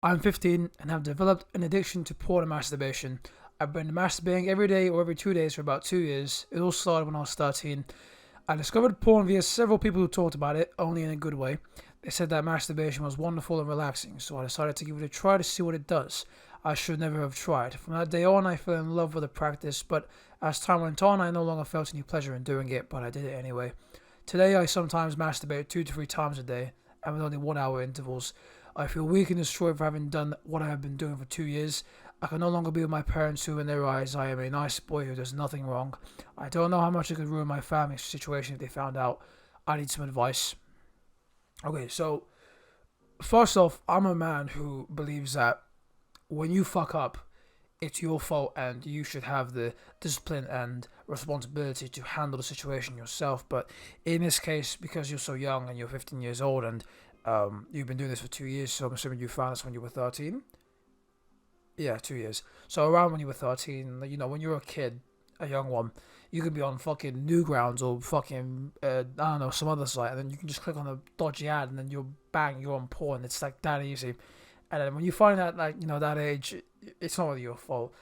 I'm 15 and have developed an addiction to porn and masturbation. I've been masturbating every day or every 2 days for about 2 years. It all started when I was 13. I discovered porn via several people who talked about it, only in a good way. They said that masturbation was wonderful and relaxing, so I decided to give it a try to see what it does. I should never have tried. From that day on, I fell in love with the practice, but as time went on, I no longer felt any pleasure in doing it, but I did it anyway. Today, I sometimes masturbate 2 to 3 times a day, and with only 1 hour intervals. I feel weak and destroyed for having done what I have been doing for 2 years. I can no longer be with my parents, who, in their eyes, I am a nice boy who does nothing wrong. I don't know how much it could ruin my family's situation if they found out. I need some advice. Okay, so first off, I'm a man who believes that when you fuck up, it's your fault and you should have the discipline and responsibility to handle the situation yourself. But in this case, because you're so young and you're 15 years old and you've been doing this for 2 years, so I'm assuming you found this when you were 13. Yeah, 2 years. So around when you were 13, when you're a kid, a young one, you could be on fucking Newgrounds or fucking, I don't know, some other site, and then you can just click on a dodgy ad, and then you're on porn. It's like that easy. And then when you find out, that age, it's not really your fault.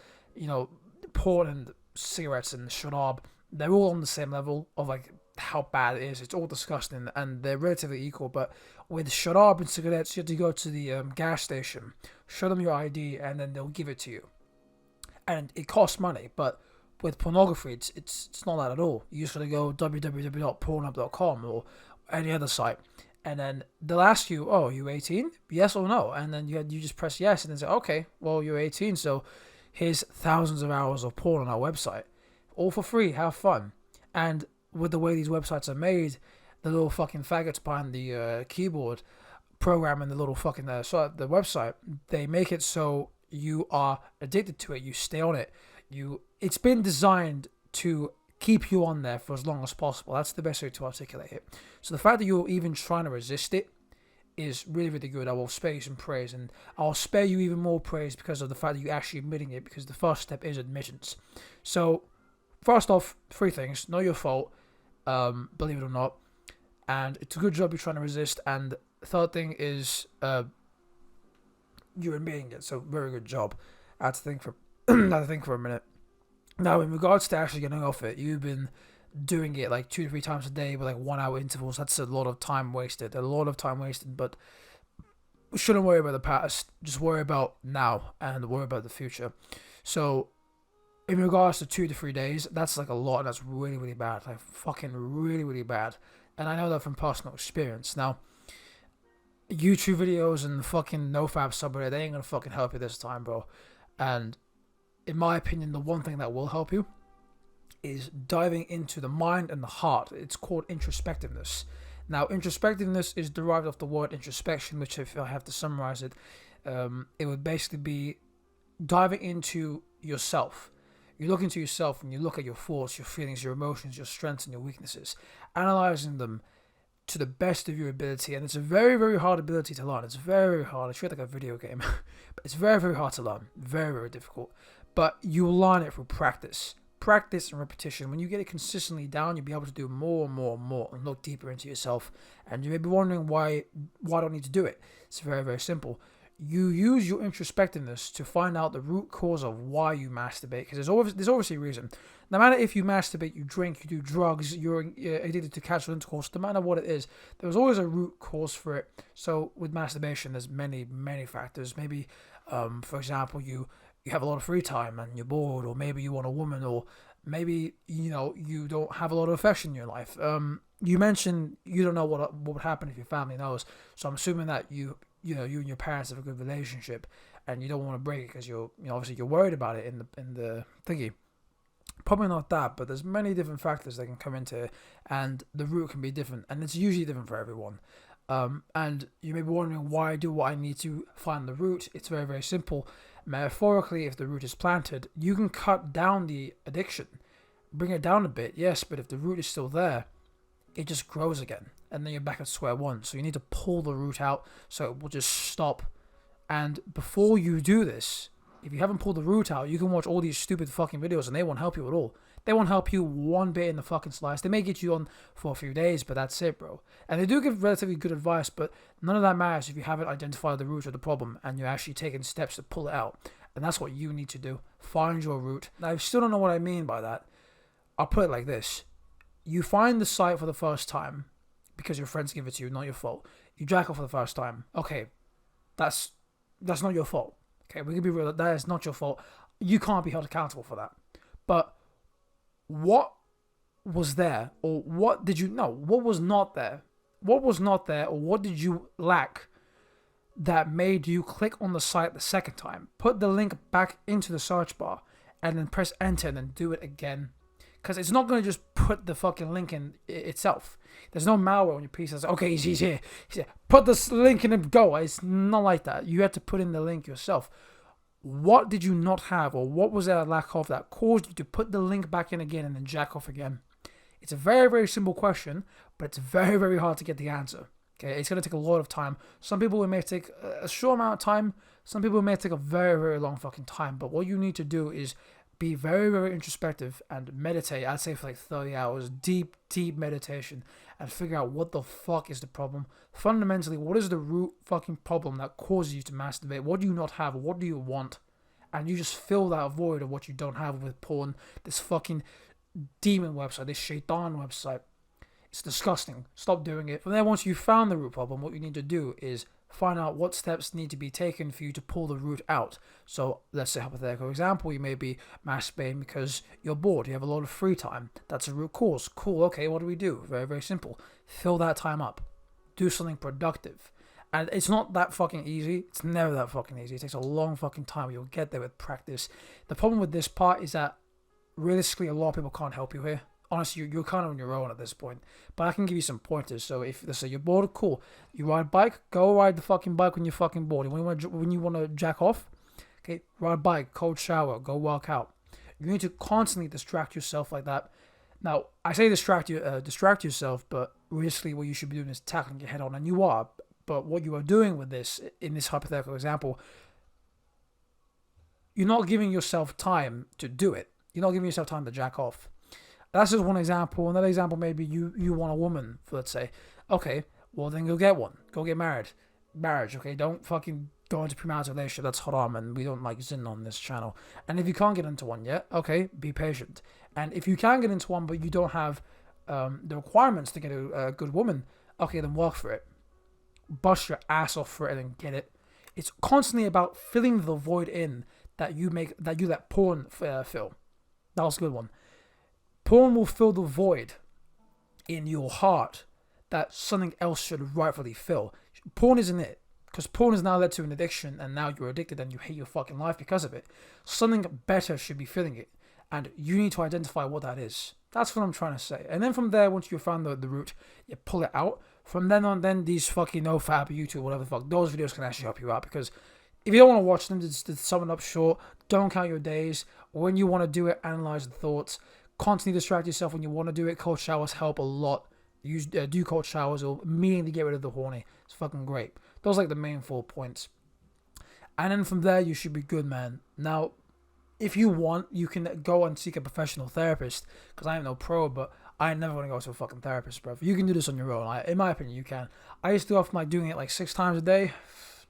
Porn and cigarettes and sharab, they're all on the same level of like how bad it is. It's all disgusting, and they're relatively equal. But with sharab and cigarettes, you have to go to the gas station, show them your ID, and then they'll give it to you. And it costs money, but with pornography, it's not that at all. You just gotta go www.pornhub.com or any other site, and then they'll ask you, "Oh, you 18? Yes or no?" And then you just press yes, and then say, "Okay, well you're 18, so here's thousands of hours of porn on our website, all for free. Have fun." And with the way these websites are made, the little fucking faggots behind the keyboard programming the little fucking the website, they make it so you are addicted to it. You stay on it. It's been designed to keep you on there for as long as possible. That's the best way to articulate it. So the fact that you're even trying to resist it is really, really good. I will spare you some praise, and I'll spare you even more praise because of the fact that you're actually admitting it, because the first step is admittance. So, first off, three things. Know your fault, believe it or not, and it's a good job you're trying to resist. And third thing is you're admitting it, so very good job. I had to think for I had to think for a minute. Now, in regards to actually getting off it, you've been doing it like 2 to 3 times a day with like 1 hour intervals. That's a lot of time wasted. But shouldn't worry about the past. Just worry about now and worry about the future. So, in regards to 2 to 3 days, that's like a lot, and that's really, really bad. Like fucking really, really bad. And I know that from personal experience. Now, YouTube videos and fucking NoFap subreddit, they ain't gonna fucking help you this time, bro. And in my opinion, the one thing that will help you is diving into the mind and the heart. It's called introspectiveness. Now, introspectiveness is derived off the word introspection, which, if I have to summarize it, it would basically be diving into yourself. You look into yourself and you look at your thoughts, your feelings, your emotions, your strengths, and your weaknesses, analyzing them to the best of your ability. And it's a very, very hard ability to learn. It's very, very hard. It's like a video game, but it's very, very hard to learn. Very, very difficult. But you'll learn it through practice. Practice and repetition. When you get it consistently down, you'll be able to do more and more and more and look deeper into yourself. And you may be wondering why I don't need to do it. It's very, very simple. You use your introspectiveness to find out the root cause of why you masturbate, because there's obviously a reason. No matter if you masturbate, you drink, you do drugs, you're addicted to casual intercourse, no matter what it is, there's always a root cause for it. So with masturbation, there's many, many factors. Maybe, for example, you have a lot of free time and you're bored, or maybe you want a woman, or maybe you don't have a lot of affection in your life. You mentioned you don't know what would happen if your family knows, so I'm assuming that you and your parents have a good relationship, and you don't want to break it because obviously you're worried about it in the thingy. Probably not that, but there's many different factors that can come into it, and the root can be different, and it's usually different for everyone. And you may be wondering, why do I need to find the root? It's very, very simple. Metaphorically, if the root is planted, you can cut down the addiction, bring it down a bit, yes, but if the root is still there, it just grows again, and then you're back at square one. So you need to pull the root out so it will just stop. And before you do this, if you haven't pulled the root out, you can watch all these stupid fucking videos and they won't help you at all. They won't help you one bit in the fucking slice. They may get you on for a few days, but that's it, bro. And they do give relatively good advice, but none of that matters if you haven't identified the root of the problem and you're actually taking steps to pull it out. And that's what you need to do. Find your root. Now, I still don't know what I mean by that. I'll put it like this. You find the site for the first time because your friends give it to you, not your fault. You jack off for the first time. Okay, that's not your fault. Okay, we can be real. That is not your fault. You can't be held accountable for that. But what was there, or what did you know? What was not there? What was not there, or what did you lack that made you click on the site the second time? Put the link back into the search bar and then press enter and then do it again. Because it's not going to just put the fucking link in itself. There's no malware on your PC that's okay, he's here. Put this link in and go. It's not like that. You have to put in the link yourself. What did you not have, or what was there a lack of that caused you to put the link back in again and then jack off again? It's a very, very simple question, but it's very, very hard to get the answer. Okay, it's going to take a lot of time. Some people it may take a short amount of time. Some people it may take a very, very long fucking time. But what you need to do is be very, very introspective and meditate. I'd say for like 30 hours, deep meditation, and figure out what the fuck is the problem. Fundamentally, what is the root fucking problem that causes you to masturbate? What do you not have? What do you want? And you just fill that void of what you don't have with porn. This fucking demon website, this shaitan website. It's disgusting. Stop doing it. From there, once you've found the root problem, what you need to do is find out what steps need to be taken for you to pull the root out. So let's say, hypothetical example, you may be masturbating because you're bored. You have a lot of free time. That's a root cause. Cool. Okay, what do we do? Very, very simple. Fill that time up. Do something productive. And it's not that fucking easy. It's never that fucking easy. It takes a long fucking time. You'll get there with practice. The problem with this part is that realistically, a lot of people can't help you here. Honestly, you're kind of on your own at this point. But I can give you some pointers. So if let's say you're bored, cool. You ride a bike, go ride the fucking bike when you're fucking bored. When you want to jack off, okay, ride a bike, cold shower, go work out. You need to constantly distract yourself like that. Now, I say distract yourself, but realistically, what you should be doing is tackling your head on, and you are. But what you are doing with this, in this hypothetical example, you're not giving yourself time to do it. You're not giving yourself time to jack off. That's just one example. Another example, maybe you want a woman, let's say. Okay, well then go get one. Go get married. Marriage, okay? Don't fucking go into premarital relationship. That's haram, and we don't like zin on this channel. And if you can't get into one yet, okay, be patient. And if you can get into one, but you don't have the requirements to get a good woman, okay, then work for it. Bust your ass off for it and get it. It's constantly about filling the void in that you let porn fill. That was a good one. Porn will fill the void in your heart that something else should rightfully fill. Porn isn't it. Because porn has now led to an addiction, and now you're addicted and you hate your fucking life because of it. Something better should be filling it. And you need to identify what that is. That's what I'm trying to say. And then from there, once you found the root, you pull it out. From then on, then these fucking NoFap, YouTube, whatever the fuck, those videos can actually help you out. Because if you don't want to watch them, just to sum it up short, don't count your days. When you want to do it, analyze the thoughts. Constantly distract yourself when you want to do it. Cold showers help a lot. Do cold showers or immediately get rid of the horny. It's fucking great. Those are like the main 4 points. And then from there, you should be good, man. Now, if you want, you can go and seek a professional therapist. Because I am no pro, but I never want to go to a fucking therapist, bro. You can do this on your own. In my opinion, you can. I used to go from like doing it like 6 times a day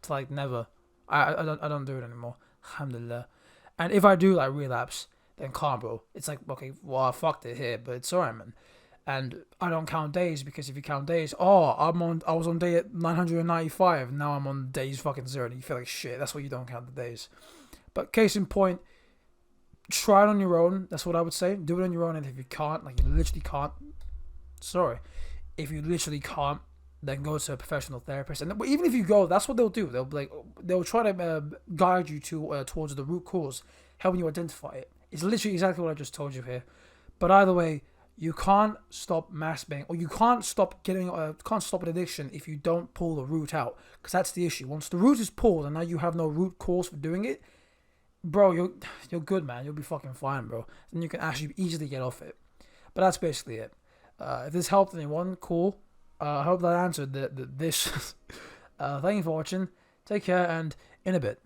to like never. I don't do it anymore. Alhamdulillah. And if I do like relapse, then calm, bro. It's like, okay, well, I fucked it here, but it's alright, man. And I don't count days, because if you count days, I was on day 995, now I'm on days fucking 0, and you feel like shit. That's why you don't count the days. But case in point, try it on your own. That's what I would say. Do it on your own, and if you can't, like you literally can't, if you literally can't, then go to a professional therapist. And even if you go, that's what they'll do. They'll try to guide you towards the root cause, helping you identify it. It's literally exactly what I just told you here. But either way, you can't stop masturbating, or you can't stop an addiction if you don't pull the root out. Because that's the issue. Once the root is pulled and now you have no root cause for doing it, bro, you're good, man. You'll be fucking fine, bro. And you can actually easily get off it. But that's basically it. If this helped anyone, cool. I hope that answered this. Thank you for watching. Take care, and in a bit.